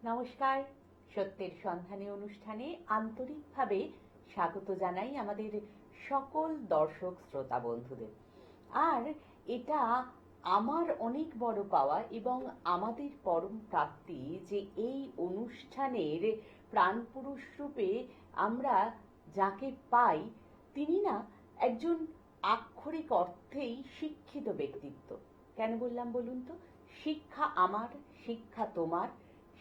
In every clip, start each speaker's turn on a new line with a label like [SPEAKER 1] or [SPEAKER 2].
[SPEAKER 1] নমস্কার, সত্যের সন্ধানে অনুষ্ঠানে আন্তরিকভাবে স্বাগত জানাই আমাদের সকল দর্শক শ্রোতা বন্ধুদের। আর এটা আমার অনেক বড় পাওয়া এবং আমাদের পরম প্রাপ্তি যে এই অনুষ্ঠানের প্রাণপুরুষ রূপে আমরা যাকে পাই তিনি না একজন আক্ষরিক অর্থেই শিক্ষিত ব্যক্তিত্ব। কেন বললাম বলুন তো? শিক্ষা আমার, শিক্ষা তোমার,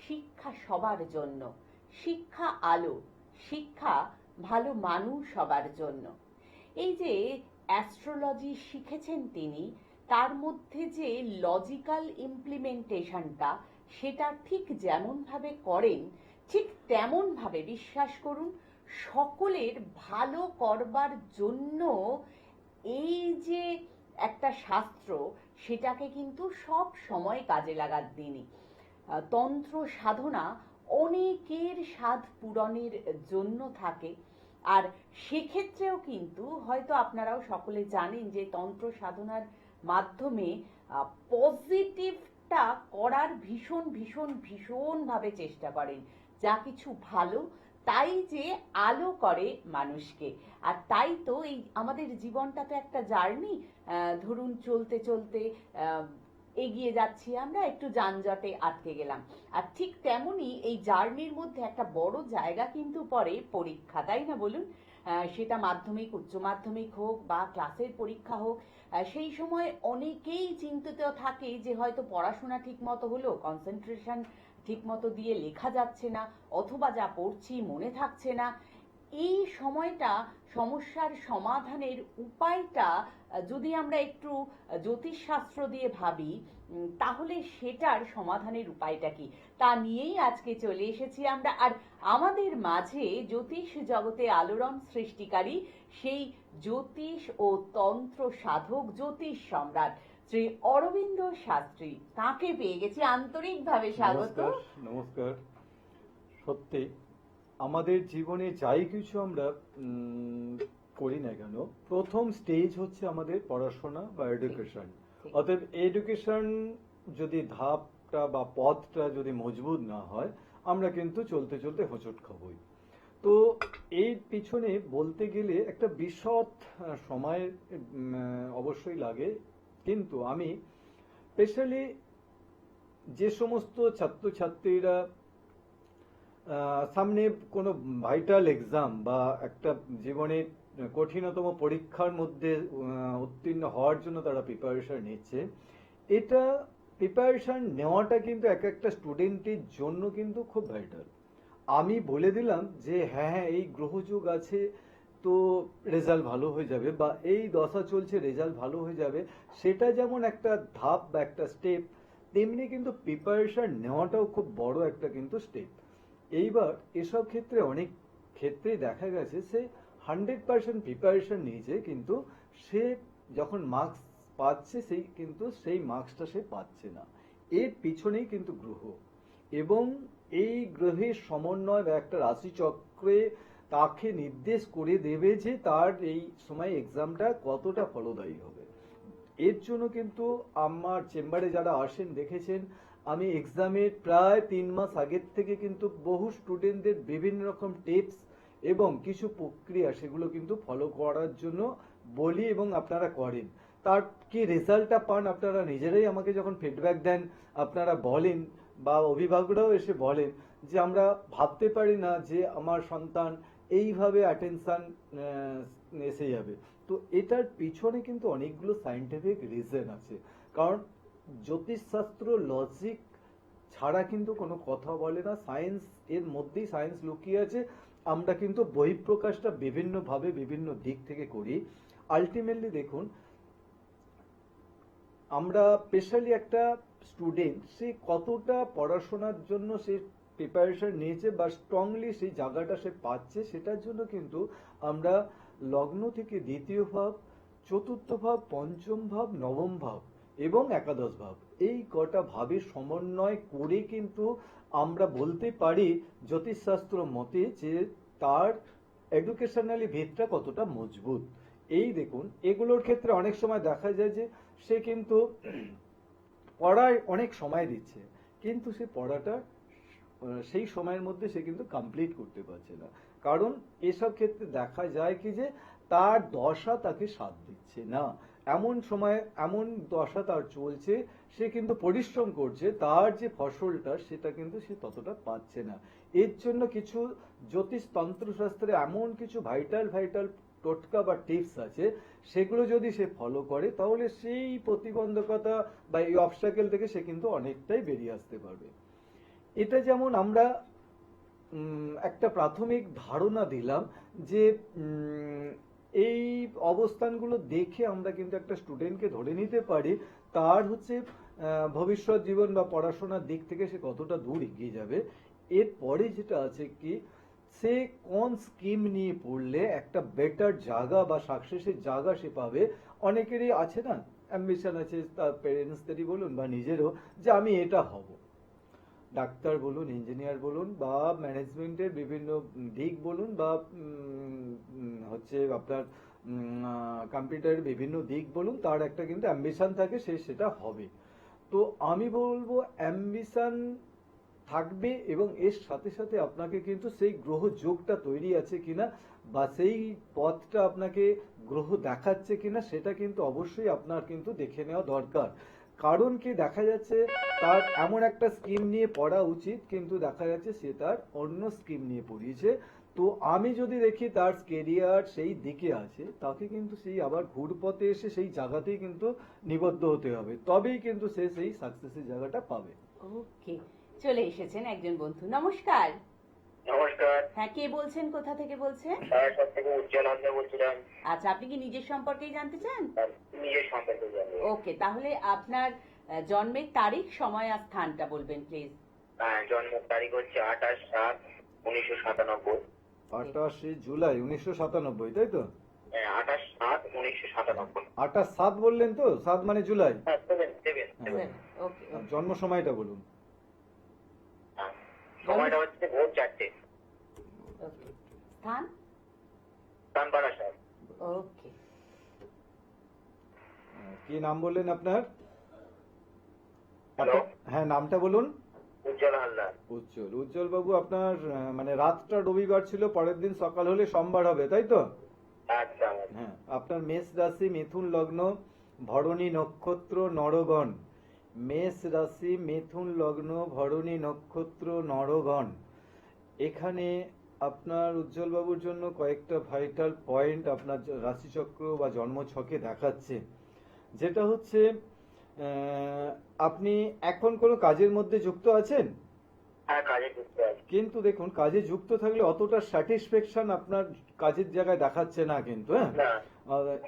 [SPEAKER 1] শিক্ষা সবার জন্য, শিক্ষা আলো, শিক্ষা ভালো মানুষ সবার জন্য। এই যে অ্যাস্ট্রোলজি শিখেছেন তিনি, তার মধ্যে যে লজিক্যাল ইমপ্লিমেন্টেশনটা সেটা ঠিক যেমন ভাবে করেন, ঠিক তেমন ভাবে বিশ্বাস করুন সকলের ভালো করবার জন্য এই যে একটা শাস্ত্র সেটাকে কিন্তু সব সময় কাজে লাগার দিনই। তন্ত্র সাধনা অনেকের স্বাদ পূরণের জন্য থাকে। আর সেক্ষেত্রেও কিন্তু হয়তো আপনারাও সকলে জানেন যে তন্ত্র সাধনার মাধ্যমে পজিটিভটা করার ভীষণ ভীষণ ভীষণভাবে চেষ্টা করেন। যা কিছু ভালো তাই যে আলো করে মানুষকে। আর তাই তো এই আমাদের জীবনটা তো একটা জার্নি। ধরুন চলতে চলতে এগিয়ে যাচ্ছি, আমরা একটু যানজটে আটকে গেলাম। আর ঠিক তেমনি এই জার্নির মধ্যে একটা বড় জায়গা কিন্তু পড়ে পরীক্ষা, তাই না বলুন? সেটা মাধ্যমিক, উচ্চ মাধ্যমিক হোক বা ক্লাসের পরীক্ষা হোক, সেই সময় অনেকেই চিন্তিত থাকে যে হয়তো পড়াশোনা ঠিক মতো হলো, কনসেন্ট্রেশন ঠিক মতো দিয়ে লেখা যাচ্ছে না, অথবা যা পড়ছি মনে থাকছে না। এই সময়টা সমস্যার সমাধানের উপায়টা যদি আমরা একটু জ্যোতিষশাস্ত্র দিয়ে ভাবি, তাহলে সেটার সমাধানের উপায়টা কি তা নিয়েই আজকে চলে এসেছি আমরা। আর আমাদের মাঝে জ্যোতিষ জগতে আলোড়ন সৃষ্টিকারী সেই জ্যোতিষ ও তন্ত্র সাধক, জ্যোতিষ সম্রাট শ্রী অরবিন্দ শাস্ত্রী, তাকে পেয়ে গেছি। আন্তরিকভাবে স্বাগত।
[SPEAKER 2] নমস্কার। সত্যি আমাদের জীবনে যাই কিছু আমরা করি না কেন, প্রথম স্টেজ হচ্ছে আমাদের পড়াশোনা বা এডুকেশন। অতএব এডুকেশন যদি ধাপটা বা পথটা যদি মজবুত না হয়, আমরা কিন্তু চলতে চলতে হোঁচট খাবই। তো এই পিছনে বলতে গেলে একটা বিশদ সময় অবশ্যই লাগে। কিন্তু আমি স্পেশালি যে সমস্ত ছাত্রছাত্রীরা সামনে কোনো ভাইটাল এক্সাম বা একটা জীবনের কঠিনতম পরীক্ষার মধ্যে উত্তীর্ণ হওয়ার জন্য তারা প্রিপারেশন নিচ্ছে, এটা প্রিপারেশন নেওয়াটা কিন্তু এক একটা স্টুডেন্টের জন্য কিন্তু খুব ভাইটাল। আমি বলে দিলাম যে হ্যাঁ এই গ্রহযোগ আছে তো রেজাল্ট ভালো হয়ে যাবে, বা এই দশা চলছে রেজাল্ট ভালো হয়ে যাবে, সেটা যেমন একটা ধাপ বা একটা স্টেপ, তেমনি কিন্তু প্রিপারেশন নেওয়াটাও খুব বড় একটা কিন্তু স্টেপ। এইবার এসব ক্ষেত্রে অনেক ক্ষেত্রে দেখা গেছে সে 100% প্রিপারেশন নিয়েছে, কিন্তু সে যখন মার্কস পাচ্ছে সেই মার্কসটা সে পাচ্ছে না। এর পিছনেই কিন্তু গ্রহ এবং এই গ্রহের সমন্বয় বা একটা রাশিচক্রে তাকে নির্দেশ করে দেবে যে তার এই সময় এক্সামটা কতটা ফলদায়ী হবে। এর জন্য কিন্তু আমার চেম্বারে যারা আসেন দেখেছেন, আমি এক্সামের প্রায় 3 মাস আগের থেকে কিন্তু বহু স্টুডেন্টদের বিভিন্ন রকম টিপস এবং কিছু প্রক্রিয়া সেগুলো কিন্তু ফলো করার জন্য বলি এবং আপনারা করেন। তার কি রেজাল্টটা পান আপনারা নিজেরাই আমাকে যখন ফিডব্যাক দেন, আপনারা বলেন বা অভিভাবকরাও এসে বলেন যে আমরা ভাবতে পারি না যে আমার সন্তান এইভাবে অ্যাটেনশন এসে যাবে। তো এটার পিছনে কিন্তু অনেকগুলো সায়েন্টিফিক রিজন আছে। কারণ জ্যোতিষশাস্ত্র লজিক ছাড়া কিন্তু কোনো কথা বলে না, সায়েন্স এর মধ্যেই সায়েন্স লুকিয়ে আছে। আমরা কিন্তু বহিঃপ্রকাশটা বিভিন্নভাবে বিভিন্ন দিক থেকে করি। আলটিমেটলি দেখুন, আমরা স্পেশালি একটা স্টুডেন্ট সে কতটা পড়াশোনার জন্য সে প্রিপারেশন নিয়েছে বা স্ট্রংলি সেই জায়গাটা সে পাচ্ছে, সেটার জন্য কিন্তু আমরা লগ্ন থেকে দ্বিতীয় ভাব, চতুর্থ ভাব, পঞ্চম ভাব, নবম ভাব এবং একাদশ ভাব, এই কটা ভাবের সমন্বয় করে কিন্তু আমরা বলতে পারি জ্যোতিষশাস্ত্র মতে যে তার এডুকেশনালি ভিতটা কতটা মজবুত। এই দেখুন, এগুলোর ক্ষেত্রে অনেক সময় দেখা যায় যে সে কিন্তু পড়ায় অনেক সময় দিচ্ছে, কিন্তু সে পড়াটা সেই সময়ের মধ্যে সে কিন্তু কমপ্লিট করতে পারছে না। কারণ এসব ক্ষেত্রে দেখা যায় কি যে তার দশা তাকে সাথ দিচ্ছে না, এমন সময় এমন দশা তার চলছে, সে কিন্তু পরিশ্রম করছে, তার যে ফসলটা সেটা কিন্তু সে ততটা পাচ্ছে না। এর জন্য কিছু জ্যোতিষ তন্ত্রশাস্ত্রে এমন কিছু ভাইটাল ভাইটাল টোটকা বা টিপস আছে, সেগুলো যদি সে ফলো করে তাহলে সেই প্রতিবন্ধকতা বা এই অবস্টাকেল থেকে সে কিন্তু অনেকটাই বেরিয়ে আসতে পারবে। এটা যেমন আমরা একটা প্রাথমিক ধারণা দিলাম যে এই অবস্থানগুলো দেখে আমরা কিন্তু একটা স্টুডেন্টকে ধরে নিতে পারি তার হচ্ছে ভবিষ্যৎ জীবন বা পড়াশোনার দিক থেকে সে কতটা দূর এগিয়ে যাবে। এরপরে যেটা আছে কি, সে কোন স্কিম নিয়ে পড়লে একটা বেটার জায়গা বা সাকসেসের জায়গা সে পাবে। অনেকেরই আছে না, অ্যাম্বিশন আছে, তার প্যারেন্টসদেরই বলুন বা নিজেরও, যে আমি এটা হব। ডাক্তার বলুন, ইঞ্জিনিয়ার বলুন, বা ম্যানেজমেন্টের বিভিন্ন দিক বলুন, বা হচ্ছে আপনার কম্পিউটারের বিভিন্ন দিক বলুন, তার একটা কিন্তু অ্যাম্বিশন থাকে, সে সেটা হবে। তো আমি বলবো অ্যাম্বিশন থাকবে এবং এর সাথে সাথে আপনাকে কিন্তু সেই গ্রহ যোগটা তৈরি আছে কিনা বা সেই পথটা আপনাকে গ্রহ দেখাচ্ছে কিনা সেটা কিন্তু অবশ্যই আপনার কিন্তু দেখে নেওয়া দরকার। কারণ কি দেখা যাচ্ছে তার এমন একটা স্কিম নিয়ে পড়া উচিত, কিন্তু দেখা যাচ্ছে সে তার অন্য স্কিম নিয়ে পড়িয়েছে। তো আমি যদি দেখি তার কেরিয়ার সেই দিকে আছে, তাকে কিন্তু সেই আবার ঘুরপথে এসে সেই জায়গাতেই কিন্তু নিবদ্ধ হতে হবে, তবেই কিন্তু সে সেই সাকসেসের জায়গাটা পাবে।
[SPEAKER 1] ওকে, চলে এসেছেন একজন বন্ধু। নমস্কার।
[SPEAKER 3] নমস্কার।
[SPEAKER 1] হ্যাঁ, কে বলছেন, কোথা থেকে বলছেন?
[SPEAKER 3] সব থেকে উজ্জ্বল হালদার বলছিলাম।
[SPEAKER 1] আচ্ছা, আপনি কি নিজের সম্পর্কেই জানতে চান?
[SPEAKER 3] আর নিজের সম্পর্কে জানবো।
[SPEAKER 1] ওকে, তাহলে আপনার জন্মের তারিখ, সময় আর স্থানটা বলবেন প্লিজ।
[SPEAKER 3] জন্মের তারিখ হচ্ছে 28/7/1997।
[SPEAKER 2] 28 জুলাই 1997, তাই তো?
[SPEAKER 3] 28/7/1997।
[SPEAKER 2] 28/7 বললেন তো? 7 মানে জুলাই।
[SPEAKER 3] হ্যাঁ, দেবেন।
[SPEAKER 1] ওকে,
[SPEAKER 2] জন্ম সময়টা বলুন।
[SPEAKER 3] সময়টা হচ্ছে ভোর 4টে।
[SPEAKER 1] ওকে। স্থান?
[SPEAKER 3] কানপাড়া সাহেব।
[SPEAKER 1] ওকে।
[SPEAKER 2] কি নাম বললেন আপনার?
[SPEAKER 3] হ্যালো।
[SPEAKER 2] হ্যাঁ, নামটা বলুন।
[SPEAKER 3] উজ্জ্বল হালদার।
[SPEAKER 2] উজ্জ্বল। উজ্জ্বল বাবু, আপনার মানে রাতটা রবিবার ছিল, পরের দিন সকাল হলে সোমবার হবে, তাই তো?
[SPEAKER 3] আচ্ছা।
[SPEAKER 2] হ্যাঁ, আপনার মেষ রাশি, মিথুন লগ্ন, ভরণী নক্ষত্র, নরগণ। মেষ রাশি, মিথুন লগ্ন, ভরণী নক্ষত্র, নরগণ। এখানে আপনার উজ্জ্বল বাবুর জন্য কয়েকটা ভাইটাল পয়েন্ট আপনার রাশিচক্র বা জন্মছকে দেখাচ্ছে। যেটা হচ্ছে আপনি এখন কোনো কাজের মধ্যে যুক্ত আছেন,
[SPEAKER 3] হ্যাঁ, কাজে যুক্ত আছি।
[SPEAKER 2] কিন্তু দেখুন কাজে যুক্ত থাকলে অতটা স্যাটিসফ্যাকশন আপনার কাজের জায়গায় দেখাচ্ছে না কিন্তু। হ্যাঁ,
[SPEAKER 3] না।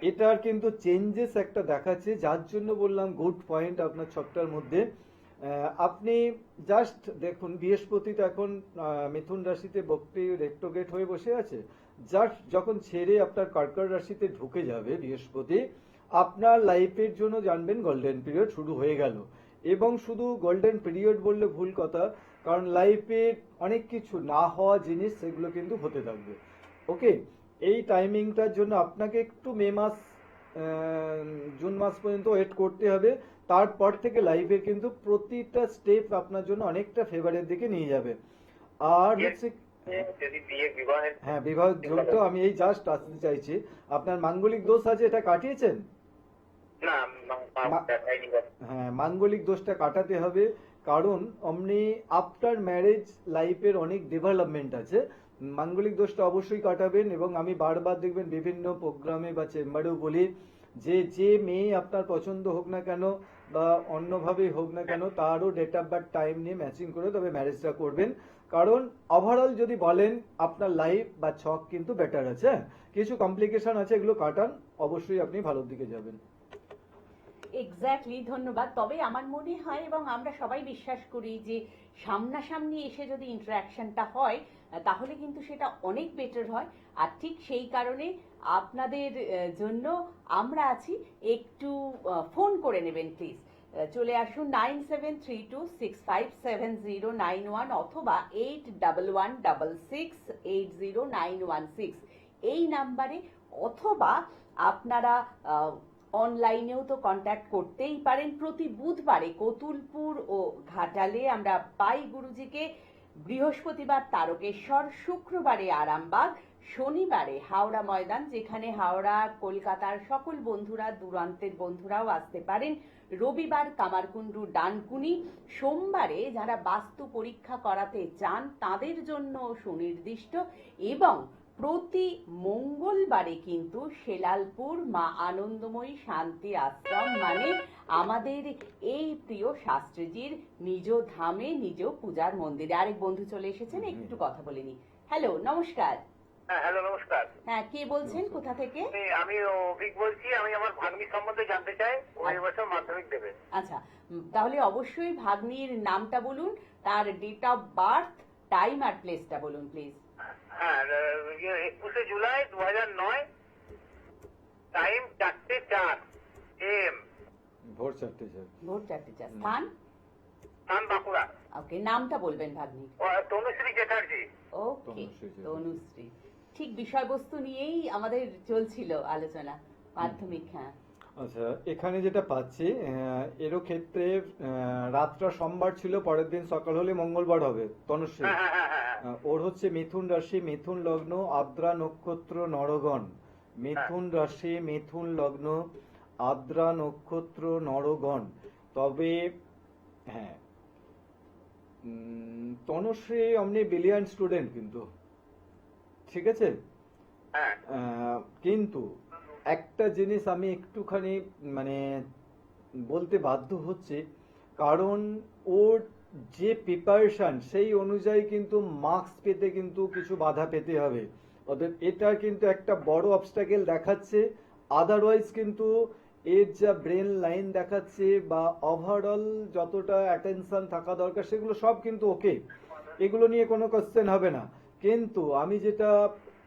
[SPEAKER 2] এটার কিন্তু চেঞ্জেস একটা দেখাচ্ছে, যার জন্য বললাম গুড পয়েন্ট আপনার ছকটার মধ্যে। আপনি জাস্ট দেখুন, বৃহস্পতি তো এখন মিথুন রাশিতে বক্রি রেট্রোগেট হয়ে বসে আছে। জাস্ট যখন ছেড়ে আপনার কর্কট রাশিতে ঢুকে যাবে বৃহস্পতি, আপনার লাইফের জন্য জানবেন গোল্ডেন পিরিয়ড শুরু হয়ে গেল। এবং শুধু গোল্ডেন পিরিয়ড বললে ভুল কথা, কারণ লাইফে অনেক কিছু না হওয়া জিনিস সেগুলো কিন্তু হতে থাকবে। ওকে, এই টাইমিংটার জন্য আপনাকে একটু মে মাস জুন মাস পর্যন্ত ওয়েট করতে হবে। তারপর থেকে লাইফে কিন্তু প্রতিটা স্টেপ আপনার জন্য অনেকটা ফেভারের দিকে নিয়ে যাবে। আর হচ্ছে
[SPEAKER 3] যদি বিয়ে বিবাহের।
[SPEAKER 2] হ্যাঁ, বিবাহ যোগ্য, আমি এই জাস্ট আসতে চাইছি। আপনার মাঙ্গলিক দোষ আছে, এটা কাটিয়েছেন?
[SPEAKER 3] না, দেখাইনি।
[SPEAKER 2] হ্যাঁ, মাঙ্গলিক দোষটা কাটাতে হবে, কারণ অমনি আফটার ম্যারেজ লাইফের অনেক ডেভেলপমেন্ট আছে। মাঙ্গলিক দোষটা অবশ্যই কাটাবেন। এবং আমি বারবার দেখবেন বিভিন্ন প্রোগ্রামে বা চেম্বারেও বলি যে যে মেয়ে আপনার পছন্দ হোক না কেন বা অন্যভাবেই হোক না কেন, তারও ডেট অফ বার্থ টাইম নিয়ে ম্যাচিং করে তবে ম্যারেজটা করবেন। কারণ ওভারঅল যদি বলেন আপনার লাইফ বা ছক কিন্তু বেটার আছে। কিছু কমপ্লিকেশন আছে, এগুলো কাটান, অবশ্যই আপনি ভালোর দিকে যাবেন।
[SPEAKER 1] এক্স্যাক্টলি, ধন্যবাদ। তবে আমার মনে হয় এবং আমরা সবাই বিশ্বাস করি যে সামনাসামনি এসে যদি ইন্টারাকশনটা হয় তাহলে কিন্তু সেটা অনেক বেটার হয়। আর ঠিক সেই কারণে আপনাদের জন্য আমরা আছি, একটু ফোন করে নেবেন প্লিজ। চলে আসুন 9732657091 অথবা 8116680916 এই নাম্বারে, অথবা আপনারা অনলাইনেও তো কন্ট্যাক্ট করতেই পারেন। প্রতি বুধবারে কতুলপুর ও ঘাটালে আমরা পাই গুরুজিকে বৃহস্পতিবার তারকেশ্বর, শুক্রবারে আরামবাগ, শনিবারে হাওড়া ময়দান, যেখানে হাওড়া কলকাতার সকল বন্ধুরা, দূরান্তের বন্ধুরাও আসতে পারেন। রবিবার কামারকুণ্ডু ডানকুনি, সোমবারে যারা বাস্তু পরীক্ষা করাতে চান তাদের জন্য সুনির্দিষ্ট, এবং প্রতি মঙ্গলবারে কিন্তু শেলালপুর মা আনন্দময়ী শান্তি আশ্রম, মানে আমাদের এই প্রিয় শাস্ত্রীজির নিজ ধামে, নিজ পূজার মন্দিরে। আরেক বন্ধু চলে এসেছেন, একটু কথা বলে নি। হ্যালো, নমস্কার।
[SPEAKER 3] হ্যাঁ, হ্যালো, নমস্কার।
[SPEAKER 1] হ্যাঁ, কে বলছেন, কোথা থেকে?
[SPEAKER 3] আমি অভিক বলছি। আমি আমার ভাগ্নি সম্বন্ধে জানতে চাই। ও এই বছর মাধ্যমিক দেবে।
[SPEAKER 1] আচ্ছা, তাহলে অবশ্যই ভাগ্নির নামটা বলুন, তার ডেট অফ বার্থ, টাইম আর প্লেসটা বলুন প্লিজ।
[SPEAKER 3] হ্যাঁ, 21শে জুলাই 2009, টাইম 4:04 AM,
[SPEAKER 2] ভোর 4টে যায়।
[SPEAKER 1] ভোর 4:04, স্থান?
[SPEAKER 3] নাম বাঁকুড়া।
[SPEAKER 1] ওকে, নামটা বলবেন ভাগ্নির।
[SPEAKER 3] তনুশ্রী চ্যাটার্জি।
[SPEAKER 1] ওকে,
[SPEAKER 2] তনুশ্রী চ্যাটার্জি।
[SPEAKER 1] তনুশ্রী। ঠিক বিষয়বস্তু নিয়েই আমাদের চলছিল আলোচনা, মাধ্যমিক। হ্যাঁ,
[SPEAKER 2] আচ্ছা, এখানে যেটা পাচ্ছি এরও ক্ষেত্রে রাতটা সোমবার ছিল, পরের দিন সকাল হলে মঙ্গলবার হবে। তনুশ্রী,
[SPEAKER 3] হ্যাঁ, হ্যাঁ, হ্যাঁ, হ্যাঁ।
[SPEAKER 2] ওর হচ্ছে মিথুন রাশি, মিথুন লগ্ন, আদ্রা নক্ষত্র, নরগণ। মিথুন রাশি, মিথুন লগ্ন, আদ্রা নক্ষত্র, নরগণ। তবে হ্যাঁ, তনুশ্রী অমনি ব্রিলিয়ান্ট স্টুডেন্ট কিন্তু, ঠিক আছে।
[SPEAKER 3] হ্যাঁ,
[SPEAKER 2] কিন্তু একটা জিনিস আমি একটুখানি মানে বলতে বাধ্য হচ্ছে, কারণ ওর যে প্রিপারেশন সেই অনুযায়ী কিন্তু মার্কস পেতে কিন্তু কিছু বাধা পেতে হবে। অতএব এটা কিন্তু একটা বড় অবস্টাকেল দেখাচ্ছে। আদারওয়াইজ কিন্তু এর যা ব্রেন লাইন দেখাচ্ছে বা ওভারঅল যতটা অ্যাটেনশন থাকা দরকার সেগুলো সব কিন্তু ওকে, এগুলো নিয়ে কোনো কোশ্চেন হবে না। কিন্তু আমি যেটা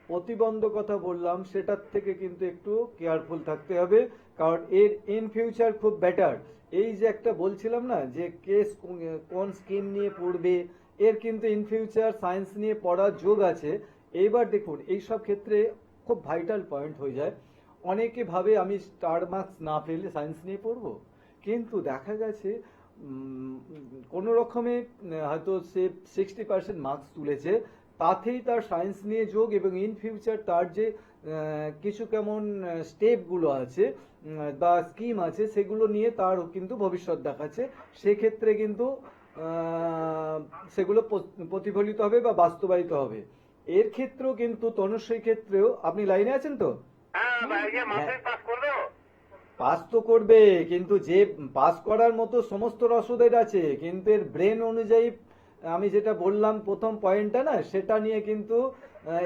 [SPEAKER 2] প্রতিবন্ধকতা বললাম সেটার থেকে কিন্তু একটু কেয়ারফুল থাকতে হবে, কারণ এর ইন ফিউচার খুব বেটার। এই যে একটা বলছিলাম না যে কেস কোন স্কিম নিয়ে পড়বে, এর কিন্তু ইন ফিউচার সায়েন্স নিয়ে পড়ার যোগ আছে। এইবার দেখুন এই সব ক্ষেত্রে খুব ভাইটাল পয়েন্ট হয়ে যায়। অনেকে ভাবে আমি স্টার মার্কস না পেলে সায়েন্স নিয়ে পড়বো, কিন্তু দেখা গেছে কোনো রকমে হয়তো সে 60% মার্কস তুলেছে, তাতেই তার সায়েন্স নিয়ে যোগ, এবং ইন ফিউচার তার যে কিছু কেমন স্টেপগুলো আছে বা স্কিম আছে সেগুলো নিয়ে তার কিন্তু ভবিষ্যৎ দেখাচ্ছে। সেক্ষেত্রে কিন্তু সেগুলো প্রতিফলিত হবে বা বাস্তবায়িত হবে। এর ক্ষেত্রেও কিন্তু তনুশ্রীর ক্ষেত্রেও, আপনি লাইনে আছেন তো?
[SPEAKER 3] হ্যাঁ, মাধ্যমিক পাস করবে ও?
[SPEAKER 2] পাস তো করবে, কিন্তু যে পাস করার মতো সমস্ত রসদের আছে, কিন্তু এর ব্রেন অনুযায়ী আমি যেটা বললাম প্রথম পয়েন্টটা না, সেটা নিয়ে কিন্তু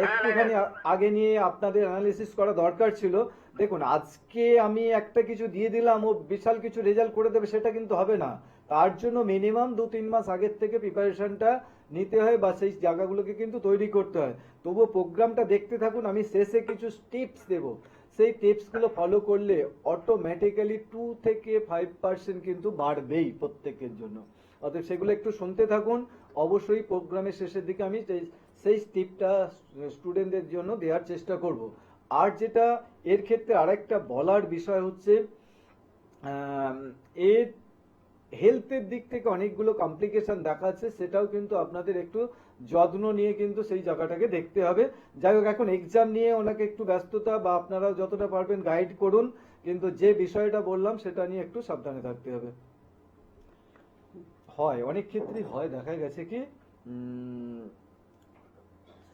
[SPEAKER 2] একটুখানি আগে নিয়ে আপনাদের অ্যানালিসিস করা দরকার ছিল। দেখুন আজকে আমি একটা কিছু দিয়ে দিলাম ও বিশাল কিছু রেজাল্ট করে দেবে, সেটা কিন্তু হবে না। তার জন্য মিনিমাম 2-3 মাস আগের থেকে প্রিপারেশনটা নিতে হয় বা সেই জায়গাগুলোকে কিন্তু তৈরি করতে হয়। তবুও প্রোগ্রামটা দেখতে থাকুন, আমি শেষে কিছু টিপস দেবো। সেই টিপসগুলো ফলো করলে অটোমেটিক্যালি 2 থেকে 5% কিন্তু বাড়বেই প্রত্যেকের জন্য। অতএব সেগুলো একটু শুনতে থাকুন। অবশ্যই প্রোগ্রামের শেষের দিকে আমি সেই টিপটা স্টুডেন্টদের জন্য দেওয়ার চেষ্টা করব। আর যেটা এর ক্ষেত্রে আরেকটা বলার বিষয় হচ্ছে, এর হেলথের দিক থেকে অনেকগুলো কমপ্লিকেশন দেখাচ্ছে, সেটাও কিন্তু আপনাদের একটু যত্ন নিয়ে কিন্তু সেই জায়গাটাকে দেখতে হবে। যাই হোক, এখন এক্সাম নিয়ে ওনাকে একটু ব্যস্ততা, বা আপনারাও যতটা পারবেন গাইড করুন, কিন্তু যে বিষয়টা বললাম সেটা নিয়ে একটু সাবধানে থাকতে হবে। হয় অনেক ক্ষেত্রেই হয়, দেখা গেছে কি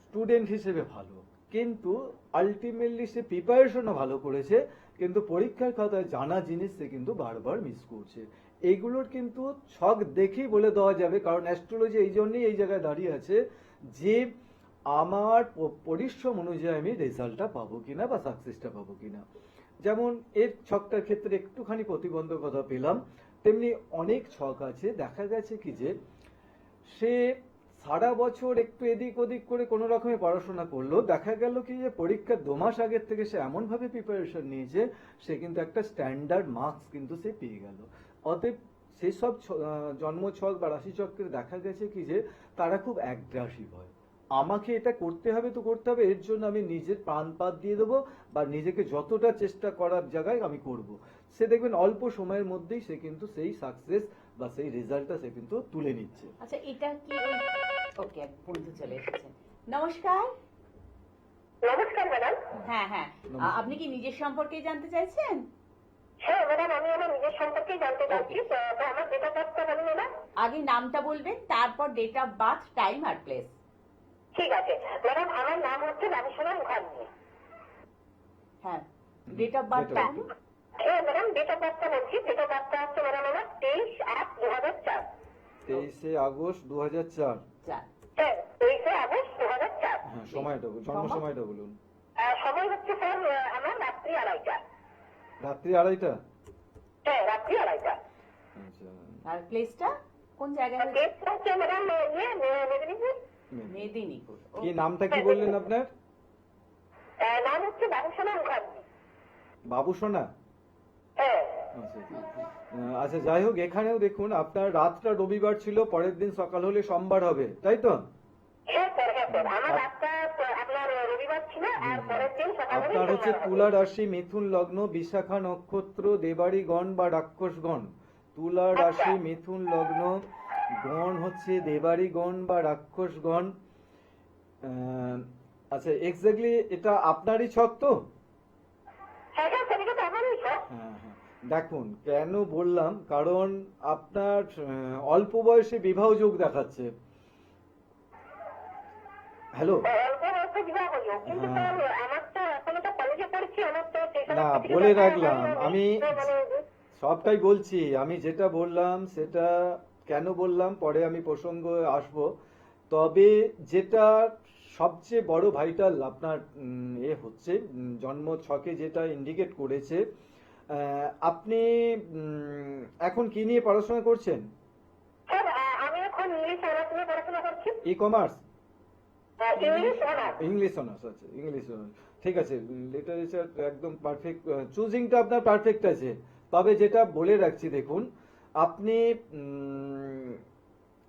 [SPEAKER 2] স্টুডেন্ট হিসেবে ভালো, কিন্তু আলটিমেটলি সে প্রিপারেশনও ভালো করেছে, কিন্তু পরীক্ষার খাতায় জানা জিনিস সে কিন্তু বারবার মিস করছে। এইগুলোর কিন্তু ছক দেখেই বলে দেওয়া যাবে, কারণ অ্যাস্ট্রোলজি এই জন্যই এই জায়গায় দাঁড়িয়ে আছে যে আমার পরিশ্রম অনুযায়ী আমি রেজাল্টটা পাবো কিনা বা সাকসেসটা পাবো কিনা। যেমন এর ছকটার ক্ষেত্রে একটুখানি প্রতিবন্ধকতা পেলাম, তেমনি অনেক ছক আছে দেখা গেছে কি যে সে সারা বছর একটু এদিক ওদিক করে কোনো রকমে পড়াশোনা করলো, দেখা গেল কি যে পরীক্ষার 2 মাস আগের থেকে সে এমন ভাবে প্রিপারেশন নিয়েছে সে কিন্তু একটা স্ট্যান্ডার্ড মার্কস কিন্তু সে পেয়ে গেল। অতএব সেই সব জন্ম ছক বা রাশি চক্রে দেখা গেছে কি যে তারা খুব অ্যাগ্রাসিভ হয়, আমাকে এটা করতে হবে তো করতে হবে, এর জন্য আমি নিজের প্রাণপাত দিয়ে দেবো বা নিজেকে যতটা চেষ্টা করার জায়গায় আমি করব। সে দেখবেন অল্প সময়ের মধ্যেই সে কিন্তু সেই সাকসেস বা সেই রেজাল্টটা সে কিন্তু তুলে নিচ্ছে।
[SPEAKER 1] আচ্ছা, এটা কি ওকে, এক বন্ধু চলে এসেছেন। নমস্কার।
[SPEAKER 3] নমস্কার ম্যাডাম।
[SPEAKER 1] হ্যাঁ হ্যাঁ,
[SPEAKER 2] নমস্কার।
[SPEAKER 1] আপনি কি নিজের সম্পর্কে জানতে চাইছেন?
[SPEAKER 3] হ্যাঁ ম্যাডাম, আমি আমার নিজের সম্পর্কে জানতে চাচ্ছি। তো আমার ডেট অফ বার্থটা বলুন ম্যাডাম।
[SPEAKER 1] আগে নামটা বলবেন, তারপর ডেট অফ বার্থ, টাইম আর প্লেস।
[SPEAKER 3] ঠিক আছে ম্যাডাম, আমার নাম হচ্ছে বাবুসোনা মুখার্জি।
[SPEAKER 1] হ্যাঁ, ডেট অফ বার্থটা
[SPEAKER 2] Date of
[SPEAKER 1] বলুন।
[SPEAKER 3] হ্যাঁ ম্যাডাম, ডেট অফ বার্থটা বলছি। ডেট অফ বার্থটা হচ্ছে ম্যাডাম আমার 23/8/2004।
[SPEAKER 2] 23 আগস্ট 2004।
[SPEAKER 1] চার।
[SPEAKER 3] হ্যাঁ, 23 আগস্ট 2004।
[SPEAKER 2] হ্যাঁ, সময়টা জন্ম সময়টা বলুন।
[SPEAKER 3] সময় হচ্ছে স্যার আমার রাত্রি 2:30টা।
[SPEAKER 2] রাত্রি 2:30টা।
[SPEAKER 3] হ্যাঁ, রাত্রি 2:30টা।
[SPEAKER 2] আচ্ছা।
[SPEAKER 1] আর প্লেসটা কোন জায়গায় হয়েছে?
[SPEAKER 3] ডেটটা হচ্ছে ম্যাডাম মেদিনীপুর।
[SPEAKER 1] মেদিনীপুর।
[SPEAKER 2] কি নামটা কি বললেন আপনার?
[SPEAKER 3] নাম হচ্ছে বাবুসোনা মুখার্জি।
[SPEAKER 2] বাবু সোনা।
[SPEAKER 3] হ্যাঁ
[SPEAKER 2] আচ্ছা। আচ্ছা, যাই হোক, এখানেও দেখুন আপনার রাতটা রবিবার ছিল, পরের দিন সকাল হলে সোমবার হবে, তাই তো?
[SPEAKER 3] হ্যাঁ স্যার, হ্যাঁ স্যার, আমার রাতটা আপনার রবিবার ছিল, আর পরের দিন সকালে
[SPEAKER 2] আপনার হচ্ছে তুলা রাশি, মিথুন লগ্ন, বিশাখা নক্ষত্র, দেবাড়ি গণ বা রাক্ষস গণ। তুলা রাশি, মিথুন লগ্ন, গণ হচ্ছে দেবাড়ি গণ বা রাক্ষস গণ। আচ্ছা, এক্স্যাক্টলি এটা আপনারই ছক তো?
[SPEAKER 3] হ্যাঁ হ্যাঁ স্যার, এটা তো আমারই স্যার।
[SPEAKER 2] হ্যাঁ হ্যাঁ, দেখুন কেন বললাম, কারণ আপনার অল্প বয়সে বিবাহ যোগ দেখাচ্ছে। হ্যালো।
[SPEAKER 3] অল্প বয়সে বিবাহ হলো, কিন্তু স্যার আমার তো এখনো তো কলেজে পড়ছি, আমার তো
[SPEAKER 2] না, বলে রাখলাম আমি সবটাই বলছি। আমি যেটা বললাম সেটা কেন বললাম পরে আমি প্রসঙ্গ আসব। তবে যেটা সবচেয়ে বড় ভাইটাল আপনার হচ্ছে জন্ম ছকে যেটা ইন্ডিকেট করেছে, আপনি এখন কি নিয়ে পড়াশোনা করছেন?
[SPEAKER 3] স্যার আমি এখন ইংলিশ অনার্স নিয়ে পড়াশোনা করছি।
[SPEAKER 2] E commerce,
[SPEAKER 3] English honours.
[SPEAKER 2] English honours. আচ্ছা, ইংলিশ অনার্স, ঠিক আছে। লিটারেচার একদম পারফেক্ট, চুজিংটা আপনার পারফেক্ট আছে। তবে যেটা বলে রাখছি, দেখুন আপনি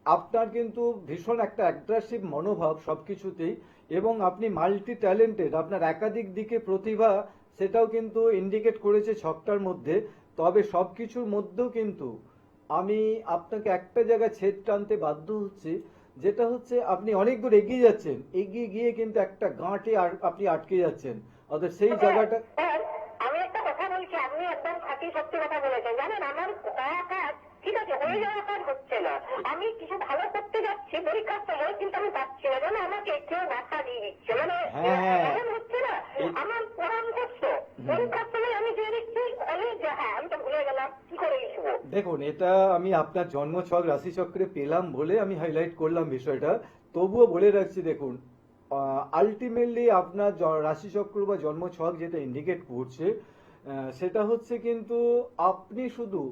[SPEAKER 2] আপনার কিন্তু ভীষণ একটা অ্যাগ্রেসিভ মনোভাব সবকিছুতেই, এবং আপনি মাল্টি ট্যালেন্টেড, আপনার একাধিক দিকে প্রতিভা, সেটাও কিন্তু ইন্ডিকেট করেছে ছকটার মধ্যে। তবে সবকিছুর মধ্যেও কিন্তু আমি আপনাকে একটা জায়গায় ছেদ টানতে বাধ্য হচ্ছি, যেটা হচ্ছে আপনি অনেক দূর এগিয়ে যাচ্ছেন, এগিয়ে গিয়ে কিন্তু একটা গাঁটে আপনি আটকে যাচ্ছেন, অর্থাৎ সেই জায়গাটা।
[SPEAKER 3] স্যার আমি একটা কথা বলছি, আপনি একদম খাঁটি সত্যি কথা বলেছেন। জানেন, আমার করা কাজ ঠিক আছে, হয়ে যাওয়া কাজ হচ্ছে না। আমি কিছু ভালো করতে যাচ্ছি পরীক্ষার সময়, কিন্তু আমি পাচ্ছি না। যেন আমাকে কেউ বাধা দিয়ে দিচ্ছে, মানে
[SPEAKER 2] হ্যাঁ।
[SPEAKER 3] এমন হচ্ছে না। আমার পড়ান করছো, পরীক্ষার সময় আমি দিয়ে দিচ্ছি কলেজ, হ্যাঁ আমি তো ভুলে গেলাম, কি করে লিখবো।
[SPEAKER 2] দেখুন, এটা আমি আপনার জন্মছক রাশিচক্রে পেলাম বলে আমি হাইলাইট করলাম বিষয়টা। তবুও বলে রাখছি, দেখুন আলটিমেটলি আপনার রাশিচক্র বা জন্মছক যেটা ইন্ডিকেট করছে, সেটা হচ্ছে কিন্তু আপনি শুধু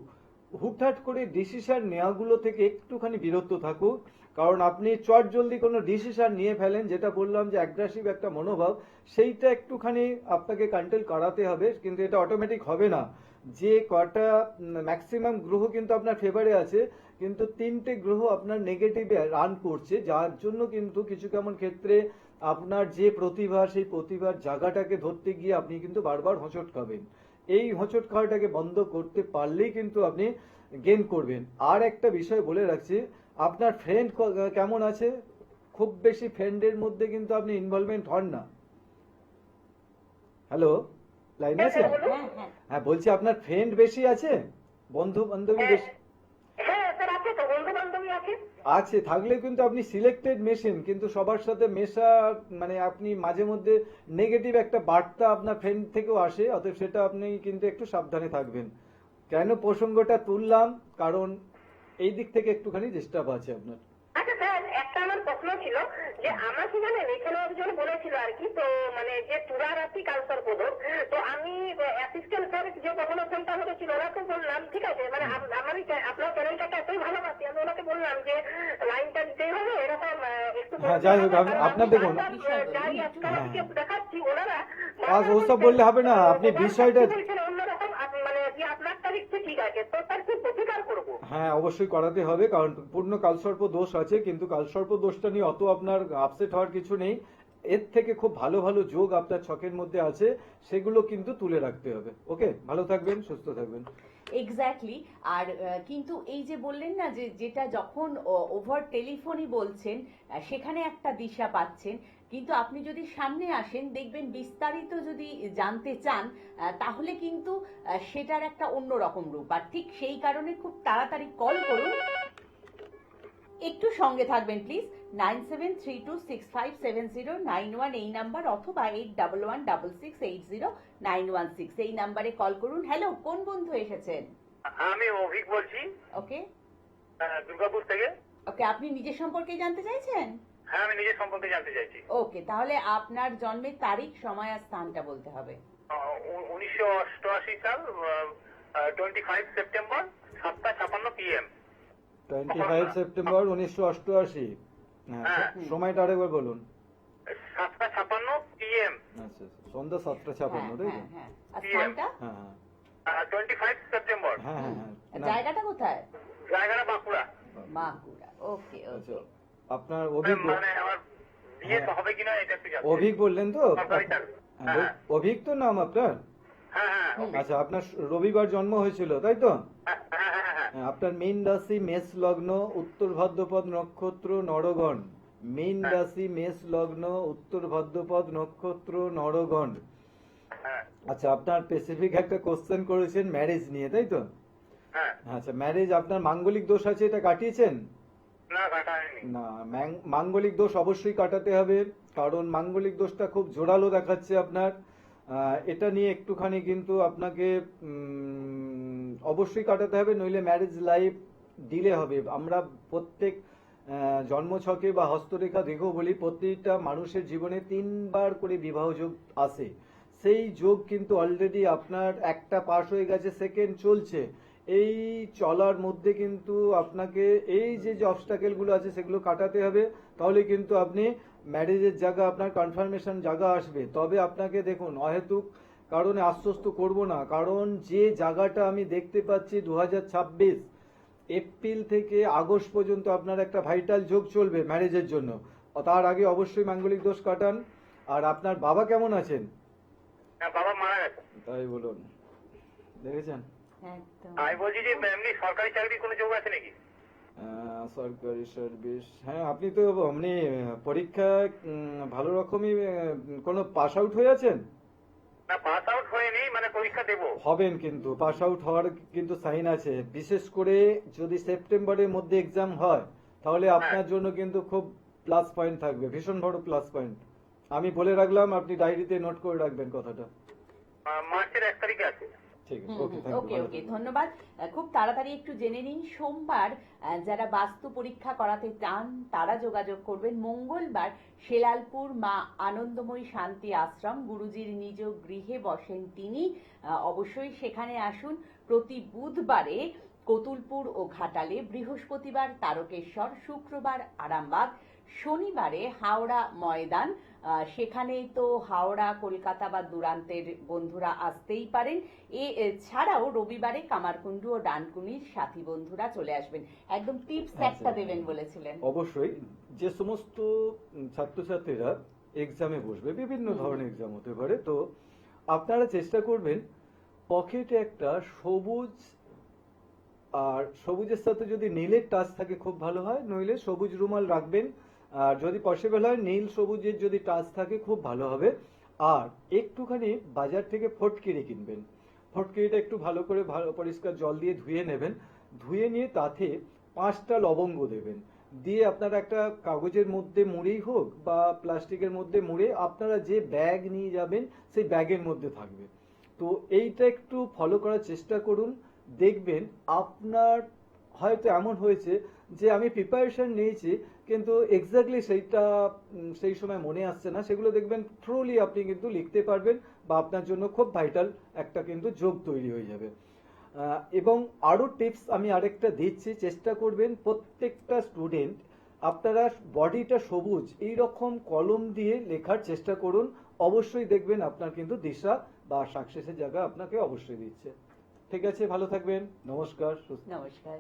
[SPEAKER 2] হুটহাট করে ডিসিশন নেওয়াগুলো থেকে একটুখানি বিরত থাকুন। কারণ আপনি চট জলদি কোনো ডিসিশন নিয়ে ফেলেন, যেটা বললাম যে অ্যাগ্রেসিভ একটা মনোভাব, সেইটা একটুখানি আপনাকে কন্ট্রোল করাতে হবে, কিন্তু এটা অটোমেটিক হবে না। যে কটা ম্যাক্সিমাম গ্রহ কিন্তু আপনার ফেভারে আছে, কিন্তু 3টে গ্রহ আপনার নেগেটিভে রান করছে, যার জন্য কিন্তু কিছু কেমন ক্ষেত্রে আপনার যে প্রতিভা, সেই প্রতিভার জায়গাটাকে ধরতে গিয়ে আপনি কিন্তু বারবার হোঁচট খাবেন। এই হোঁচট খাওয়াটাকে বন্ধ করতে পারলেই কিন্তু আপনি গেইন করবেন। আর একটা বিষয় বলে রাখছি, আপনার ফ্রেন্ড কেমন আছে? খুব বেশি ফ্রেন্ডের মধ্যে কিন্তু আপনি ইনভলভমেন্ট হন না। হ্যালো, লাইন আছে?
[SPEAKER 1] হ্যাঁ হ্যাঁ।
[SPEAKER 2] হ্যাঁ, বলছি আপনার ফ্রেন্ড বেশি আছে, বন্ধু বান্ধবী বেশি
[SPEAKER 3] হ্যাঁ স্যার আছে তো, বন্ধু বান্ধবী আছে।
[SPEAKER 2] আছে। থাকলে কিন্তু আপনি সিলেক্টেড মেশিন, কিন্তু সবার সাথে মেশা, মানে আপনি মাঝে মধ্যে নেগেটিভ একটা বার্তা আপনার ফ্রেন্ড থেকেও আসে, অতএব সেটা আপনি কিন্তু একটু সাবধানে থাকবেন। কেন প্রসঙ্গটা তুললাম, কারণ এই দিক থেকে একটুখানি ডিস্টার্ব আছে আপনার।
[SPEAKER 3] আচ্ছা স্যার, একটা আমার প্রশ্ন ছিল যে আমাকে জানেন এখানে একজন বলেছিল আর কি, তো মানে যে তুলা রাশি কালসার পদক, তো আমি অ্যাসিস্ট্যান্ট স্যার যে প্রথমটা আমাকে ছিল, ওনাকে বললাম ঠিক আছে, মানে আমারই আপনার চ্যানেলটাকে এতই ভালোবাসি, আমি ওনাকে বললাম যে লাইনটা দিতেই হবে এরকম একটু।
[SPEAKER 2] হ্যাঁ, যাই হোক, আপনার দেখুন,
[SPEAKER 3] যাই আজকাল দেখাচ্ছি ওনারা
[SPEAKER 2] ওসব বললে হবে না, আপনি বিষয়টা
[SPEAKER 3] অন্যরকম, মানে যে আপনারটা দিচ্ছে ঠিক আছে, তো তার কি প্রতিকার করবো?
[SPEAKER 2] হ্যাঁ অবশ্যই করাতে হবে, কারণ পূর্ণ কালসর্প দোষ আছে, কিন্তু কালসর্প দোষটা নিয়ে অত আপনার আপসেট হওয়ার কিছু নেই। এর থেকে খুব ভালো ভালো যোগ আপনার ছকের মধ্যে আছে, সেগুলো কিন্তু তুলে রাখতে হবে। ওকে, ভালো থাকবেন, সুস্থ থাকবেন।
[SPEAKER 1] এক্স্যাক্টলি। আর কিন্তু এই যে বললেন না যে যেটা যখন ওভার টেলিফোনই বলছেন সেখানে একটা দিশা পাচ্ছেন, কিন্তু আপনি যদি সামনে আসেন দেখবেন বিস্তারিত যদি জানতে চান তাহলে কিন্তু সেটার একটা অন্যরকম রূপ। আর ঠিক সেই কারণে খুব তাড়াতাড়ি কল করুন। একটু সঙ্গে থাকবেন প্লিজ। 9732657091 এই নাম্বার, অথবা 8116680916 এই নাম্বারে কল করুন। হ্যালো, কোন বন্ধু এসেছেন?
[SPEAKER 3] আমি অভিক বলছি,
[SPEAKER 1] ওকে
[SPEAKER 3] দুর্গাপুর থেকে।
[SPEAKER 1] ওকে, আপনি নিজের সম্পর্কে জানতে চাইছেন?
[SPEAKER 3] হ্যাঁ, আমি নিজের সম্পর্কে জানতে চাইছি।
[SPEAKER 1] ওকে, তাহলে আপনার জন্মের তারিখ, সময় আর স্থানটা বলতে হবে।
[SPEAKER 3] 1988 সাল, 25 সেপ্টেম্বর, 7:56 PM।
[SPEAKER 2] 25 সেপ্টেম্বর 1988। হ্যাঁ, সময়টা আরেকবার বলুন।
[SPEAKER 3] 7:56 PM।
[SPEAKER 2] আচ্ছা, সন্ধ্যা 7:56, তাই তো?
[SPEAKER 1] হ্যাঁ হ্যাঁ। আর স্থানটা?
[SPEAKER 2] হ্যাঁ হ্যাঁ
[SPEAKER 3] 25 সেপ্টেম্বর।
[SPEAKER 2] হ্যাঁ হ্যাঁ হ্যাঁ। না,
[SPEAKER 1] জায়গাটা কোথায়?
[SPEAKER 3] জায়গাটা বাঁকুড়া।
[SPEAKER 1] বাঁকুড়া। ওকে
[SPEAKER 2] আচ্ছা,
[SPEAKER 1] ওকে।
[SPEAKER 2] আপনার অভিক
[SPEAKER 3] মানে আমার বিয়ে তো হবে কিনা এটা একটু জানতে।
[SPEAKER 2] অভিক বললেন তো?
[SPEAKER 3] সরকারি চাকরি।
[SPEAKER 2] হ্যাঁ, অভিক তো নাম আপনার?
[SPEAKER 3] হ্যাঁ হ্যাঁ
[SPEAKER 2] আচ্ছা, আপনার রবিবার জন্ম হয়েছিল, তাই তো?
[SPEAKER 3] হ্যাঁ হ্যাঁ হ্যাঁ।
[SPEAKER 2] হ্যাঁ, আপনার মীন রাশি, মেষ লগ্ন, উত্তর ভাদ্রপদ নক্ষত্র, নরগণ। মীন রাশি, মেষ লগ্ন, উত্তর ভাদ্রপদ নক্ষত্র, নরগণ।
[SPEAKER 3] হ্যাঁ
[SPEAKER 2] আচ্ছা, আপনার স্পেসিফিক একটা কোশ্চেন করেছেন ম্যারেজ নিয়ে, তাই তো?
[SPEAKER 3] হ্যাঁ।
[SPEAKER 2] আচ্ছা, ম্যারেজ আপনার মাঙ্গলিক দোষ আছে, এটা কাটিয়েছেন?
[SPEAKER 3] না, কাটা হয়নি।
[SPEAKER 2] না, মাঙ্গলিক দোষ অবশ্যই কাটাতে হবে, কারণ মাঙ্গলিক দোষটা খুব জোরালো দেখাচ্ছে আপনার। এটা নিয়ে একটুখানি কিন্তু আপনাকে অবশ্যই কাটাতে হবে, নইলে ম্যারেজ লাইফ ডিলে হবে। আমরা প্রত্যেক জন্মছকে বা হস্তরেখা দেখেও বলি প্রত্যেকটা মানুষের জীবনে 3বার করে বিবাহ যোগ আসে। সেই যোগ কিন্তু অলরেডি আপনার একটা পাস হয়ে গেছে, সেকেন্ড চলছে। এই চলার মধ্যে কিন্তু আপনাকে এই যে অবস্টাকেল গুলো আছে সেগুলো কাটাতে হবে, তাহলে কিন্তু আপনি ম্যারেজের জায়গা, আপনার কনফার্মেশন জায়গা আসবে। তবে আপনাকে দেখুন, অহেতুক কারণে আশ্বস্ত করব না, কারণ যে জায়গাটা আমি দেখতে পাচ্ছি 2026 এপ্রিল থেকে আগস্ট পর্যন্ত আপনার একটা ভাইটাল যোগ চলবে ম্যারেজের জন্য। তার আগে অবশ্যই মাঙ্গলিক দোষ কাটান। আর আপনার বাবা কেমন আছেন?
[SPEAKER 3] হ্যাঁ, বাবা মারা গেছে।
[SPEAKER 2] তাই বলুন, দেখেছেন?
[SPEAKER 1] একদম।
[SPEAKER 3] আমি বলছি যে এমনি সরকারি চাকরির কোনো যোগ আছে নাকি?
[SPEAKER 2] সরকারি সার্ভিস, হ্যাঁ, আপনি তো আপনি পরীক্ষা ভালো রকমই কোনো পাস আউট হয়ে আছেন?
[SPEAKER 3] না, পাস আউট হয়নি, মানে পরীক্ষা দেবো।
[SPEAKER 2] হবেন, কিন্তু পাস আউট হওয়ার কিন্তু সাইন আছে। বিশেষ করে যদি সেপ্টেম্বরের মধ্যে এক্সাম হয় তাহলে আপনার জন্য কিন্তু খুব প্লাস পয়েন্ট থাকবে, ভীষণ বড় প্লাস পয়েন্ট। আমি বলে রাখলাম, আপনি ডায়েরিতে নোট করে রাখবেন কথাটা।
[SPEAKER 3] মার্চের 1 তারিখে আছে।
[SPEAKER 2] ঠিক আছে, ওকে,
[SPEAKER 1] ওকে ওকে, ধন্যবাদ। খুব তাড়াতাড়ি একটু জেনে নিন, সোমবার যারা বাস্তু পরীক্ষা করাতে চান তারা যোগাযোগ করবেন। মঙ্গলবার শেলালপুর মা আনন্দময়ী শান্তি আশ্রম, গুরুজির নিজ গৃহে বসেন তিনি, অবশ্যই সেখানে আসুন। প্রতি বুধবারে কতুলপুর ও ঘাটালে, বৃহস্পতিবার তারকেশ্বর, শুক্রবার আরামবাগ, শনিবারে হাওড়া ময়দান। সেখানেই তো হাওড়া, কলকাতা বা দূরান্তের বন্ধুরা আসতেই পারেন। এছাড়াও রবিবারে কামারকুণ্ডু ও ডানকুনির সাথী বন্ধুরা চলে আসবেন। একদম টিপস একটা দেবেন বলেছিলেন।
[SPEAKER 2] অবশ্যই, যে সমস্ত ছাত্রছাত্রীরা এক্সামে বসবে, বিভিন্ন ধরনের এক্সাম হতে পারে, তো আপনারা চেষ্টা করবেন পকেটে একটা সবুজ, আর সবুজের সাথে যদি নীলের টাচ থাকে খুব ভালো হয়, নইলে সবুজ রুমাল রাখবেন। আর যদি পসিবল হয় নীল সবুজের যদি টাচ থাকে খুব ভালো হবে। আর একটুখানি বাজার থেকে ফটকিরি কিনবেন। ফটকিরিটা একটু ভালো করে পরিষ্কার জল দিয়ে ধুয়ে নেবেন। ধুয়ে নিয়ে তাতে 5টা লবঙ্গ দেবেন। দিয়ে আপনারা একটা কাগজের মধ্যে মুড়েই হোক বা প্লাস্টিকের মধ্যে মুড়ে আপনারা যে ব্যাগ নিয়ে যাবেন সেই ব্যাগের মধ্যে থাকবে। তো এইটা একটু ফলো করার চেষ্টা করুন, দেখবেন আপনার হয়তো এমন হয়েছে যে আমি প্রিপারেশন নিয়েছি কিন্তু এক্স্যাক্টলি সেইটা সেই সময় মনে আসছে না, সেগুলো দেখবেন থ্রুলি আপনি কিন্তু লিখতে পারবেন, বা আপনার জন্য খুব ভাইটাল একটা কিন্তু যোগ তৈরি হয়ে যাবে। এবং আরো টিপস আমি আরেকটা দিচ্ছি, চেষ্টা করবেন প্রত্যেকটা স্টুডেন্ট আপনারা বডিটা সবুজ এইরকম কলম দিয়ে লেখার চেষ্টা করুন। অবশ্যই দেখবেন আপনার কিন্তু দিশা বা সাকসেসের জায়গা আপনাকে অবশ্যই দিচ্ছে। ঠিক আছে, ভালো থাকবেন, নমস্কার।
[SPEAKER 1] নমস্কার।